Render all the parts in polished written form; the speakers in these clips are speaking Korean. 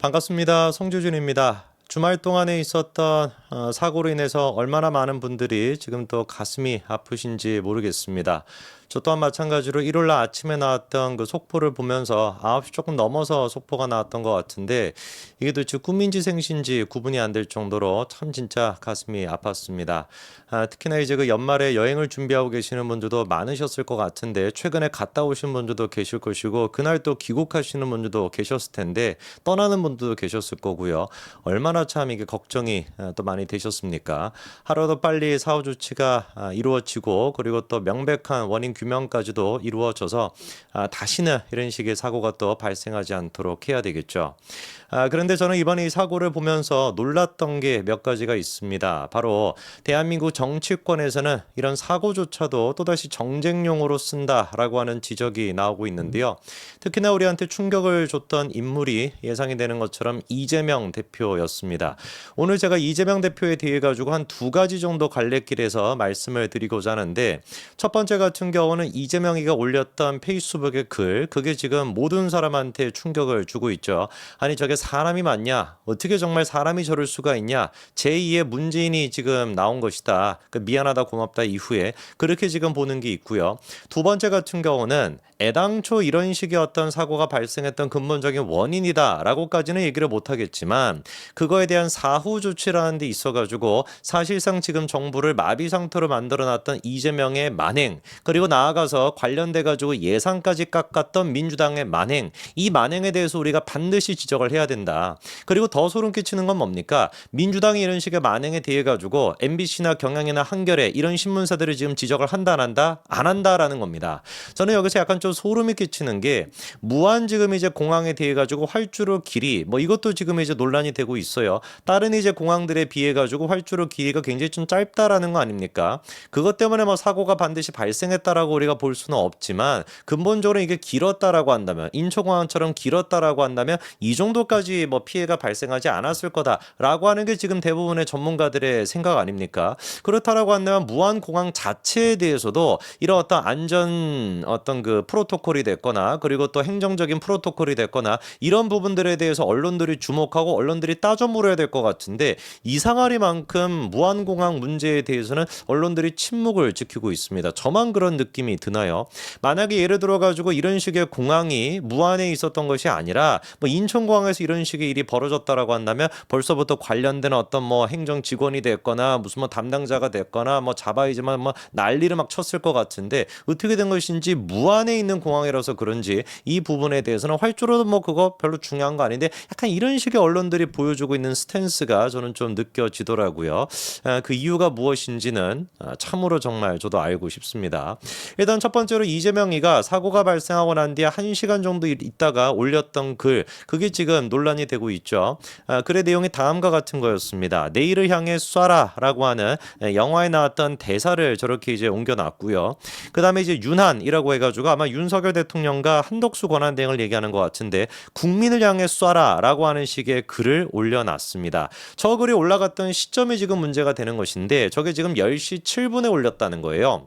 반갑습니다. 송주준입니다. 주말 동안에 있었던 사고로 인해서 얼마나 많은 분들이 지금 또 가슴이 아프신지 모르겠습니다. 저 또한 마찬가지로 일요일 날 아침에 나왔던 그 속보를 보면서 9시 조금 넘어서 속보가 나왔던 것 같은데 이게 도대체 꿈인지 생신지 구분이 안 될 정도로 참 진짜 가슴이 아팠습니다. 특히나 이제 그 연말에 여행을 준비하고 계시는 분들도 많으셨을 것 같은데 최근에 갔다 오신 분들도 계실 것이고 그날 또 귀국하시는 분들도 계셨을 텐데 떠나는 분들도 계셨을 거고요. 얼마나 참 이게 걱정이 또 많이 되셨습니까? 하루도 빨리 사후 조치가 이루어지고 그리고 또 명백한 원인 규명까지도 이루어져서 다시는 이런 식의 사고가 또 발생하지 않도록 해야 되겠죠. 그런데 저는 이번에 이 사고를 보면서 놀랐던 게 몇 가지가 있습니다. 바로 대한민국 정치권에서는 이런 사고조차도 또다시 정쟁용으로 쓴다라고 하는 지적이 나오고 있는데요. 특히나 우리한테 충격을 줬던 인물이 예상이 되는 것처럼 이재명 대표였습니다. 오늘 제가 이재명 대표에 대해 가지고 한 두 가지 정도 갈래길에서 말씀을 드리고자 하는데 첫 번째 같은 경우는 이재명이가 올렸던 페이스북의 글, 그게 지금 모든 사람한테 충격을 주고 있죠. 아니 저게 사람이 맞냐? 어떻게 정말 사람이 저럴 수가 있냐? 제2의 문재인이 지금 나온 것이다. 미안하다 고맙다 이후에 그렇게 지금 보는 게 있고요. 두 번째 같은 경우는 애당초 이런 식의 어떤 사고가 발생했던 근본적인 원인이다라고까지는 얘기를 못하겠지만 그거에 대한 사후 조치라는 데 있어가지고 사실상 지금 정부를 마비 상태로 만들어놨던 이재명의 만행 그리고 나아가서 관련돼가지고 예산까지 깎았던 민주당의 만행 이 만행에 대해서 우리가 반드시 지적을 해야 된다. 그리고 더 소름 끼치는 건 뭡니까? 민주당이 이런 식의 만행에 대해 가지고 MBC나 경향이나 한겨레 이런 신문사들이 지금 지적을 한다 안 한다? 안 한다라는 겁니다. 저는 여기서 약간 좀 소름이 끼치는 게 무한 지금 이제 공항에 대해 가지고 활주로 길이 뭐 이것도 지금 이제 논란이 되고 있어요. 다른 이제 공항들에 비해 가지고 활주로 길이가 굉장히 좀 짧다라는 거 아닙니까? 그것 때문에 뭐 사고가 반드시 발생했다라고 우리가 볼 수는 없지만 근본적으로 이게 길었다라고 한다면 인천공항처럼 길었다라고 한다면 이 정도까지 뭐 피해가 발생하지 않았을 거다라고 하는 게 지금 대부분의 전문가들의 생각 아닙니까? 그렇다라고 한다면 무안공항 자체에 대해서도 이런 어떤 안전 어떤 그 프로토콜이 됐거나 그리고 또 행정적인 프로토콜이 됐거나 이런 부분들에 대해서 언론들이 주목하고 언론들이 따져 물어야 될 것 같은데 이상하리만큼 무안공항 문제에 대해서는 언론들이 침묵을 지키고 있습니다. 저만 그런 느낌이 드나요? 만약에 예를 들어 가지고 이런 식의 공항이 무안에 있었던 것이 아니라 뭐 인천공항에서 이런 식의 일이 벌어졌다라고 한다면 벌써부터 관련된 어떤 뭐 행정 직원이 됐거나 무슨 뭐 담당자가 됐거나 뭐 잡아야지만 뭐 난리를 막 쳤을 것 같은데 어떻게 된 것인지 무안에 있는 공항이라서 그런지 이 부분에 대해서는 활주로도 뭐 그거 별로 중요한 거 아닌데 약간 이런 식의 언론들이 보여주고 있는 스탠스가 저는 좀 느껴지더라고요. 그 이유가 무엇인지는 참으로 정말 저도 알고 싶습니다. 일단 첫 번째로 이재명이가 사고가 발생하고 난 뒤에 1시간 정도 있다가 올렸던 글 그게 지금 논란이 되고 있죠. 글의 내용이 다음과 같은 거였습니다. 내일을 향해 쏴라 라고 하는 영화에 나왔던 대사를 저렇게 이제 옮겨놨고요. 그 다음에 이제 윤한이라고 해가지고 아마 윤석열 대통령과 한덕수 권한대행을 얘기하는 것 같은데 국민을 향해 쏴라 라고 하는 식의 글을 올려놨습니다. 저 글이 올라갔던 시점이 지금 문제가 되는 것인데 저게 지금 10시 7분에 올렸다는 거예요.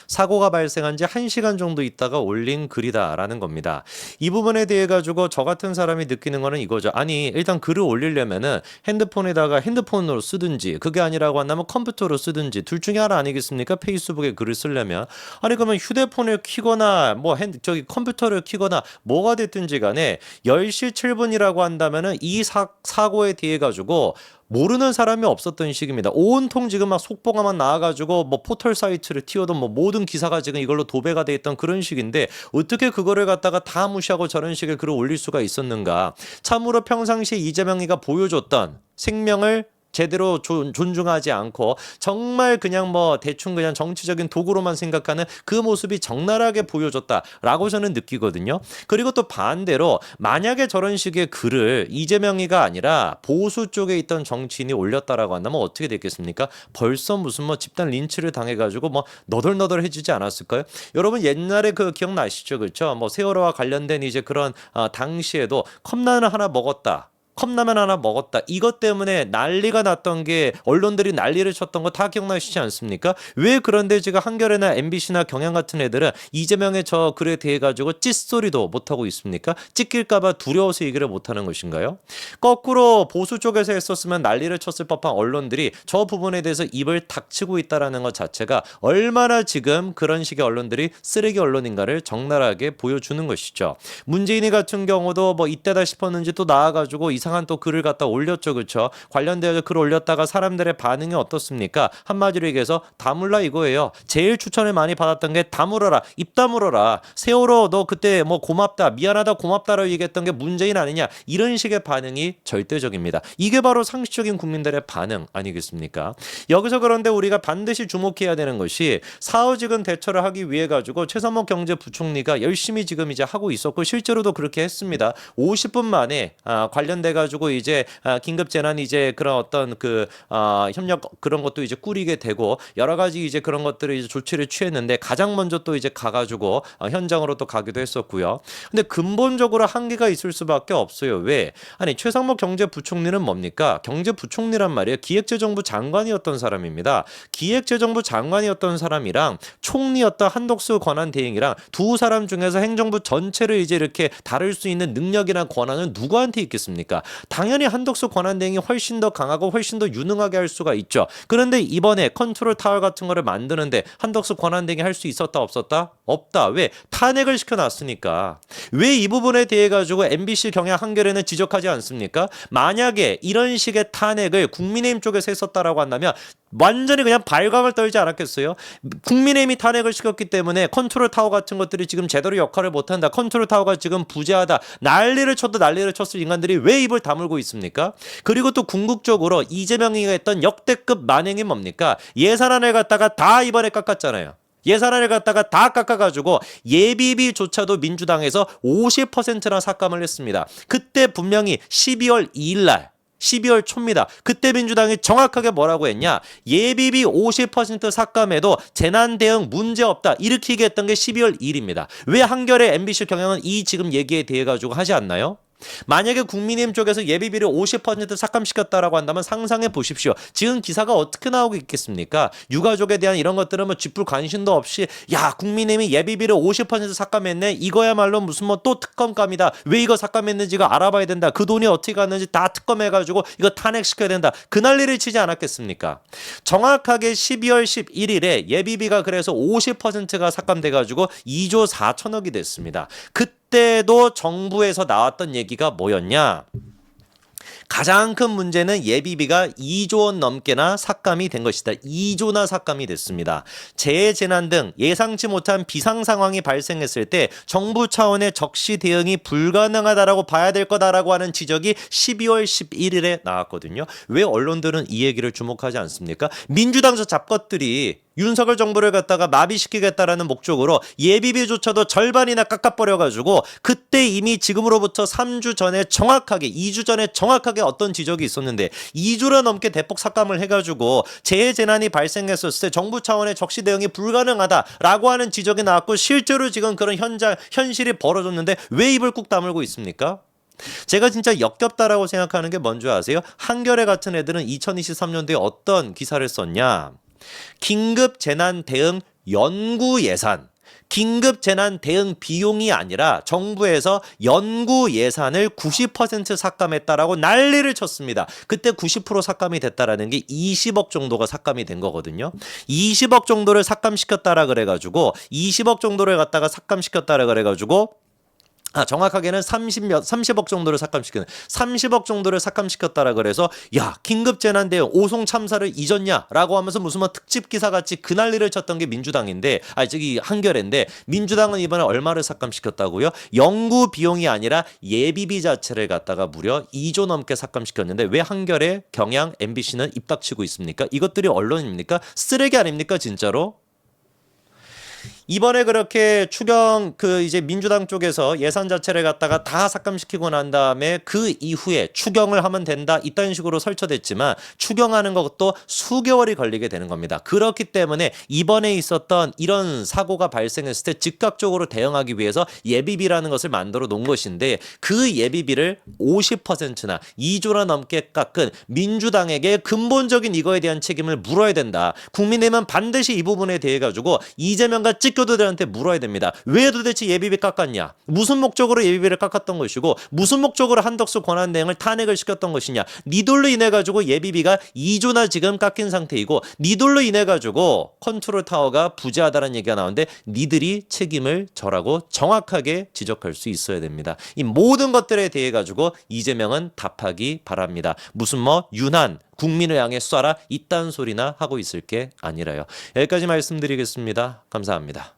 사고가 발생한 지 1시간 정도 있다가 올린 글이다라는 겁니다. 이 부분에 대해 가지고 저 같은 사람이 느끼는 거는 이거죠. 아니 일단 글을 올리려면은 핸드폰에다가 핸드폰으로 쓰든지 그게 아니라고 한다면 컴퓨터로 쓰든지 둘 중에 하나 아니겠습니까? 페이스북에 글을 쓰려면 아니 그러면 휴대폰을 켜거나 뭐 저기 컴퓨터를 켜거나 뭐가 됐든지 간에 10시 7분이라고 한다면은 이 사고에 대해 가지고 모르는 사람이 없었던 시기입니다. 온통 지금 막 속보가만 나와가지고 뭐 포털 사이트를 튀어도 뭐 모든 기사가 지금 이걸로 도배가 돼 있던 그런 시기인데 어떻게 그거를 갖다가 다 무시하고 저런 식의 글을 올릴 수가 있었는가? 참으로 평상시에 이재명이가 보여줬던 생명을 제대로 존중하지 않고 정말 그냥 뭐 대충 그냥 정치적인 도구로만 생각하는 그 모습이 적나라하게 보여줬다라고 저는 느끼거든요. 그리고 또 반대로 만약에 저런 식의 글을 이재명이가 아니라 보수 쪽에 있던 정치인이 올렸다라고 한다면 어떻게 됐겠습니까? 벌써 무슨 뭐 집단 린치를 당해가지고 뭐 너덜너덜해지지 않았을까요? 여러분 옛날에 그 기억나시죠? 그렇죠? 뭐 세월호와 관련된 이제 그런 당시에도 컵라면 하나 먹었다. 컵라면 하나 먹었다. 이것 때문에 난리가 났던 게 언론들이 난리를 쳤던 거 다 기억나시지 않습니까? 왜 그런데 지금 한겨레나 MBC나 경향 같은 애들은 이재명의 저 글에 대해 가지고 찌소리도 못하고 있습니까? 찍힐까봐 두려워서 얘기를 못하는 것인가요? 거꾸로 보수 쪽에서 했었으면 난리를 쳤을 법한 언론들이 저 부분에 대해서 입을 닥치고 있다라는 것 자체가 얼마나 지금 그런 식의 언론들이 쓰레기 언론인가를 적나라하게 보여주는 것이죠. 문재인이 같은 경우도 뭐 이때다 싶었는지 또 나와가지고 이상한 또 글을 갖다 올렸죠. 그렇죠? 관련되어서 글 올렸다가 사람들의 반응이 어떻습니까? 한마디로 얘기해서 다물라 이거예요. 제일 추천을 많이 받았던 게 다물어라. 입 다물어라. 세월호 너 그때 뭐 고맙다. 미안하다 고맙다라고 얘기했던 게 문재인 아니냐. 이런 식의 반응이 절대적입니다. 이게 바로 상식적인 국민들의 반응 아니겠습니까? 여기서 그런데 우리가 반드시 주목해야 되는 것이 사후직은 대처를 하기 위해 가지고 최상목 경제부총리가 열심히 지금 이제 하고 있었고 실제로도 그렇게 했습니다. 50분 만에 관련돼 가지고 이제 긴급 재난 이제 그런 어떤 그 협력 그런 것도 이제 꾸리게 되고 여러 가지 이제 그런 것들을 이제 조치를 취했는데 가장 먼저 또 이제 가가지고 현장으로 또 가기도 했었고요. 근데 근본적으로 한계가 있을 수밖에 없어요. 왜? 아니 최상목 경제부총리는 뭡니까? 경제부총리란 말이에요. 기획재정부 장관이었던 사람입니다. 기획재정부 장관이었던 사람이랑 총리였던 한덕수 권한대행이랑 두 사람 중에서 행정부 전체를 이제 이렇게 다룰 수 있는 능력이나 권한은 누구한테 있겠습니까? 당연히 한덕수 권한대행이 훨씬 더 강하고 훨씬 더 유능하게 할 수가 있죠. 그런데 이번에 컨트롤 타워 같은 거를 만드는데 한덕수 권한대행이 할 수 있었다 없었다? 없다. 왜? 탄핵을 시켜놨으니까. 왜 이 부분에 대해 가지고 MBC 경향 한겨레는 지적하지 않습니까? 만약에 이런 식의 탄핵을 국민의힘 쪽에서 했었다라고 한다면 완전히 그냥 발광을 떨지 않았겠어요? 국민의힘이 탄핵을 시켰기 때문에 컨트롤 타워 같은 것들이 지금 제대로 역할을 못한다. 컨트롤 타워가 지금 부재하다. 난리를 쳤도 난리를 쳤을 인간들이 왜 입을 다물고 있습니까? 그리고 또 궁극적으로 이재명이 했던 역대급 만행이 뭡니까? 예산안을 갖다가 다 이번에 깎았잖아요. 예산안을 갖다가 다 깎아가지고 예비비조차도 민주당에서 50%나 삭감을 했습니다. 그때 분명히 12월 2일 날 12월 초입니다. 그때 민주당이 정확하게 뭐라고 했냐? 예비비 50% 삭감해도 재난 대응 문제 없다. 이렇게 얘기했던 게 12월 2일입니다. 왜 한겨레 MBC 경향은 이 지금 얘기에 대해 가지고 하지 않나요? 만약에 국민의힘 쪽에서 예비비를 50% 삭감시켰다라고 한다면 상상해 보십시오. 지금 기사가 어떻게 나오고 있겠습니까? 유가족에 대한 이런 것들은 뭐 쥐뿔 관심도 없이 야 국민의힘이 예비비를 50% 삭감했네. 이거야말로 무슨 뭐 또 특검감이다. 왜 이거 삭감했는지가 알아봐야 된다. 그 돈이 어떻게 갔는지 다 특검해가지고 이거 탄핵시켜야 된다. 그 난리를 치지 않았겠습니까? 정확하게 12월 11일에 예비비가 그래서 50%가 삭감돼가지고 2조 4천억이 됐습니다. 그때도 정부에서 나왔던 얘기가 뭐였냐? 가장 큰 문제는 예비비가 2조 원 넘게나 삭감이 된 것이다. 2조나 삭감이 됐습니다. 재해 재난 등 예상치 못한 비상 상황이 발생했을 때 정부 차원의 적시 대응이 불가능하다라고 봐야 될 거다라고 하는 지적이 12월 11일에 나왔거든요. 왜 언론들은 이 얘기를 주목하지 않습니까? 민주당 저 잡것들이 윤석열 정부를 갖다가 마비시키겠다라는 목적으로 예비비조차도 절반이나 깎아버려가지고 그때 이미 지금으로부터 3주 전에 정확하게 2주 전에 정확하게 어떤 지적이 있었는데 2주나 넘게 대폭 삭감을 해가지고 재해재난이 발생했었을 때 정부 차원의 적시 대응이 불가능하다라고 하는 지적이 나왔고 실제로 지금 그런 현실이 벌어졌는데 왜 입을 꾹 다물고 있습니까? 제가 진짜 역겹다라고 생각하는 게 뭔지 아세요? 한겨레 같은 애들은 2023년도에 어떤 기사를 썼냐? 긴급 재난 대응 연구 예산, 긴급 재난 대응 비용이 아니라 정부에서 연구 예산을 90% 삭감했다라고 난리를 쳤습니다. 그때 90% 삭감이 됐다라는 게 20억 정도가 삭감이 된 거거든요. 20억 정도를 삭감시켰다라 그래가지고 20억 정도를 갖다가 삭감시켰다라 그래가지고 정확하게는 30억 정도를 삭감시키는 30억 정도를 삭감시켰다라 그래서 야 긴급 재난 대응 오송 참사를 잊었냐라고 하면서 무슨 뭐 특집 기사 같이 그 난리를 쳤던 게 민주당인데 저기 한겨레인데 민주당은 이번에 얼마를 삭감시켰다고요? 연구 비용이 아니라 예비비 자체를 갖다가 무려 2조 넘게 삭감시켰는데 왜 한겨레, 경향, MBC는 입 닥치고 있습니까? 이것들이 언론입니까? 쓰레기 아닙니까 진짜로? 이번에 그렇게 추경 이제 민주당 쪽에서 예산 자체를 갖다가 다 삭감시키고 난 다음에 그 이후에 추경을 하면 된다 이딴 식으로 설쳐댔지만 추경하는 것도 수개월이 걸리게 되는 겁니다. 그렇기 때문에 이번에 있었던 이런 사고가 발생했을 때 즉각적으로 대응하기 위해서 예비비라는 것을 만들어 놓은 것인데 그 예비비를 50%나 2조나 넘게 깎은 민주당에게 근본적인 이거에 대한 책임을 물어야 된다. 국민의힘은 반드시 이 부분에 대해 가지고 이재명과 찍교도들한테 물어야 됩니다. 왜 도대체 예비비 깎았냐? 무슨 목적으로 예비비를 깎았던 것이고 무슨 목적으로 한덕수 권한대행을 탄핵을 시켰던 것이냐? 니들로 인해 가지고 예비비가 2조나 지금 깎인 상태이고 니들로 인해 가지고 컨트롤 타워가 부재하다는 얘기가 나오는데 니들이 책임을 져라고 정확하게 지적할 수 있어야 됩니다. 이 모든 것들에 대해 가지고 이재명은 답하기 바랍니다. 무슨 유난 국민을 향해 쏴라 이딴 소리나 하고 있을 게 아니라요. 여기까지 말씀드리겠습니다. 감사합니다.